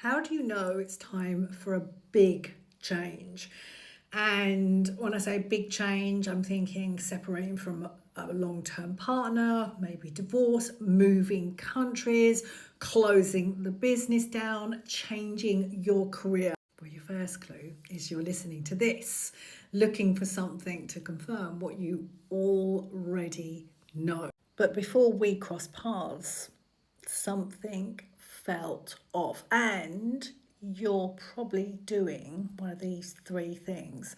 How do you know it's time for a big change? And when I say big change, I'm thinking separating from a long-term partner, maybe divorce, moving countries, closing the business down, changing your career. Well, your first clue is you're listening to this, looking for something to confirm what you already know. But before we cross paths, something felt off, and you're probably doing one of these three things.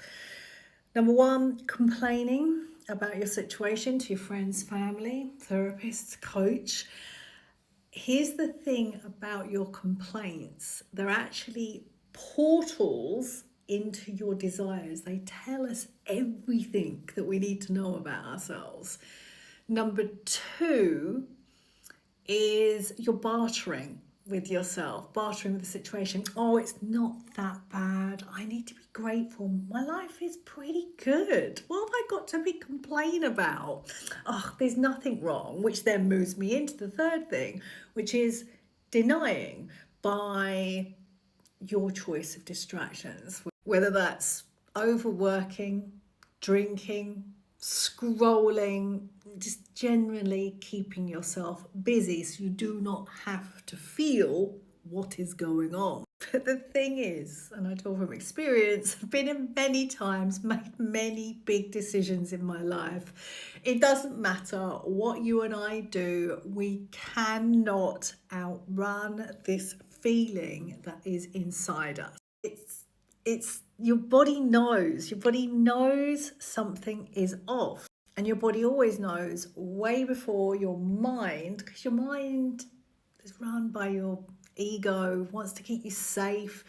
Number one, complaining about your situation to your friends, family, therapist, coach. Here's the thing about your complaints, they're actually portals into your desires. They tell us everything that we need to know about ourselves. Number two is you're bartering with yourself, bartering with the situation. Oh, it's not that bad. I need to be grateful. My life is pretty good. What have I got to be complaining about? Oh, there's nothing wrong, which then moves me into the third thing, which is denying by your choice of distractions, whether that's overworking, drinking, scrolling, just generally keeping yourself busy so you do not have to feel what is going on. But the thing is, and I talk from experience, I've been in many times, made many big decisions in my life. It doesn't matter what you and I do, we cannot outrun this feeling that is inside us. It's your body knows something is off, and your body always knows way before your mind, because your mind is run by your ego, wants to keep you safe,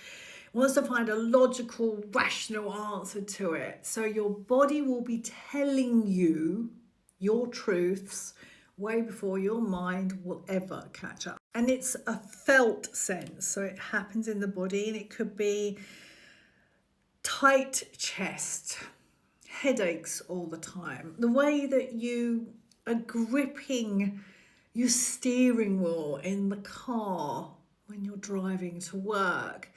wants to find a logical, rational answer to it. So your body will be telling you your truths way before your mind will ever catch up. And it's a felt sense, so it happens in the body, and it could be tight chest, headaches all the time, the way that you are gripping your steering wheel in the car when you're driving to work,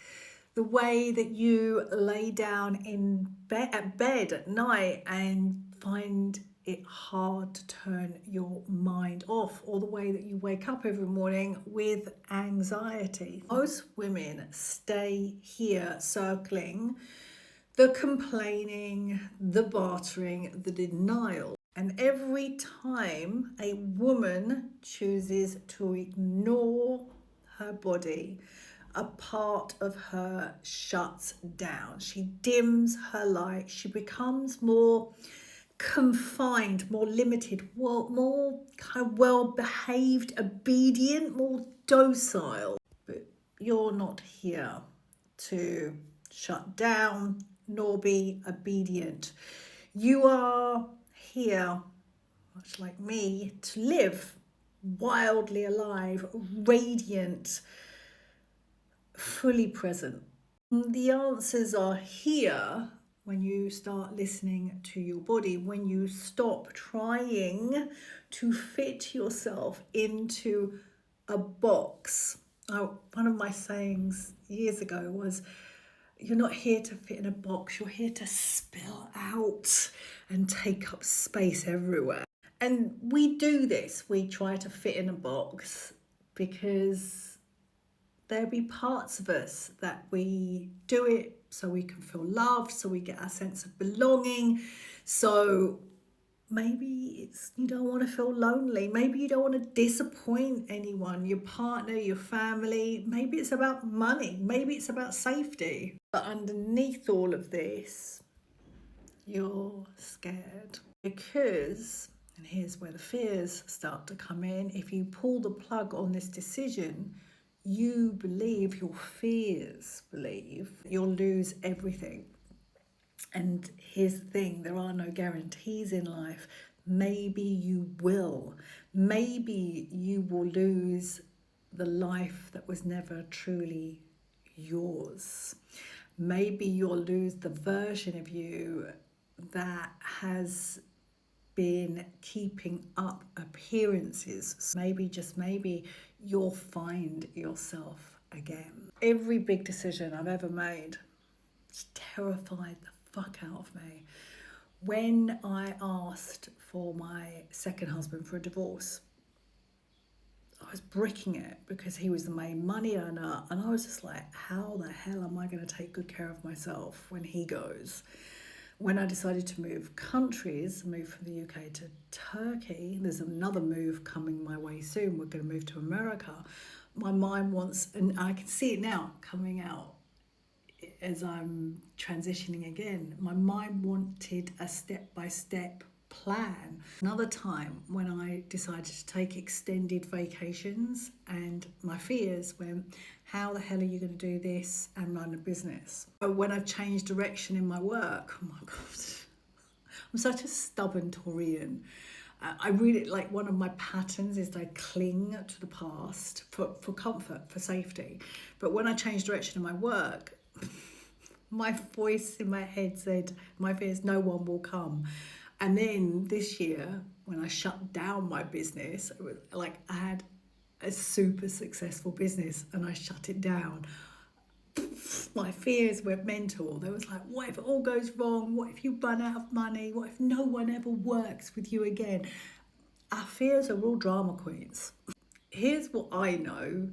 the way that you lay down in bed at night and find it hard to turn your mind off, or the way that you wake up every morning with anxiety. Most women stay here circling the complaining, the bartering, the denial. And every time a woman chooses to ignore her body, a part of her shuts down. She dims her light. She becomes more confined, more limited, more kind of well-behaved, obedient, more docile. But you're not here to shut down nor be obedient. You are here, much like me, to live wildly alive, radiant, fully present. The answers are here when you start listening to your body, when you stop trying to fit yourself into a box. One of my sayings years ago was, you're not here to fit in a box, you're here to spill out and take up space everywhere. And we do this, we try to fit in a box because there'll be parts of us that we do it so we can feel loved, so we get our sense of belonging. So maybe it's you don't want to feel lonely. Maybe you don't want to disappoint anyone, your partner, your family. Maybe it's about money. Maybe it's about safety. But underneath all of this, you're scared. Because, and here's where the fears start to come in, if you pull the plug on this decision, you believe, your fears believe, you'll lose everything. And here's the thing, there are no guarantees in life. Maybe you will. Maybe you will lose the life that was never truly yours. Maybe you'll lose the version of you that has been keeping up appearances. Maybe, just maybe, you'll find yourself again. Every big decision I've ever made has terrified the fuck out of me. When I asked for my second husband for a divorce, I was bricking it because he was the main money earner, and I was just like, how the hell am I going to take good care of myself when he goes? When I decided to move countries, move from the UK to Turkey, there's another move coming my way soon. We're going to move to America. My mind wants, and I can see it now coming out as I'm transitioning again, my mind wanted a step-by-step plan. Another time when I decided to take extended vacations, and my fears went, how the hell are you going to do this and run a business? When I've changed direction in my work, oh my God, I'm such a stubborn Taurian. I really, like, one of my patterns is I cling to the past for comfort, for safety. But when I changed direction in my work, my voice in my head said, my fears, no one will come. And then this year, when I shut down my business, it was like I had a super successful business and I shut it down. My fears went mental. There was like, what if it all goes wrong? What if you run out of money? What if no one ever works with you again? Our fears are all drama queens. Here's what I know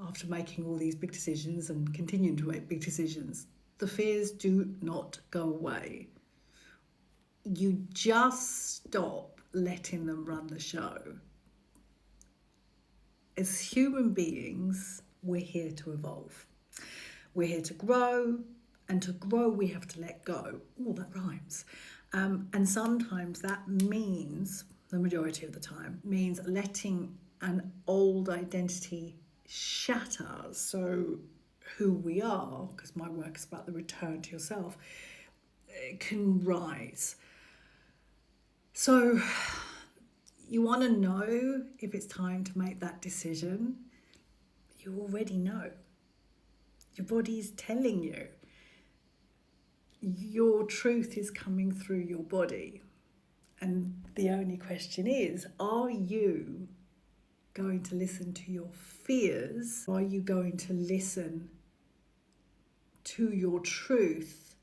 after making all these big decisions and continuing to make big decisions. The fears do not go away. You just stop letting them run the show. As human beings, we're here to evolve. We're here to grow, and to grow we have to let go. Oh, that rhymes. And sometimes that means, the majority of the time, means letting an old identity shatter. So who we are, because my work is about the return to yourself, it can rise. So you want to know if it's time to make that decision. You already know. Your body is telling you. Your truth is coming through your body. And the only question is, are you going to listen to your fears? Are you going to listen to your truth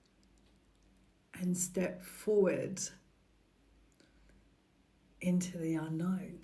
and step forward into the unknown?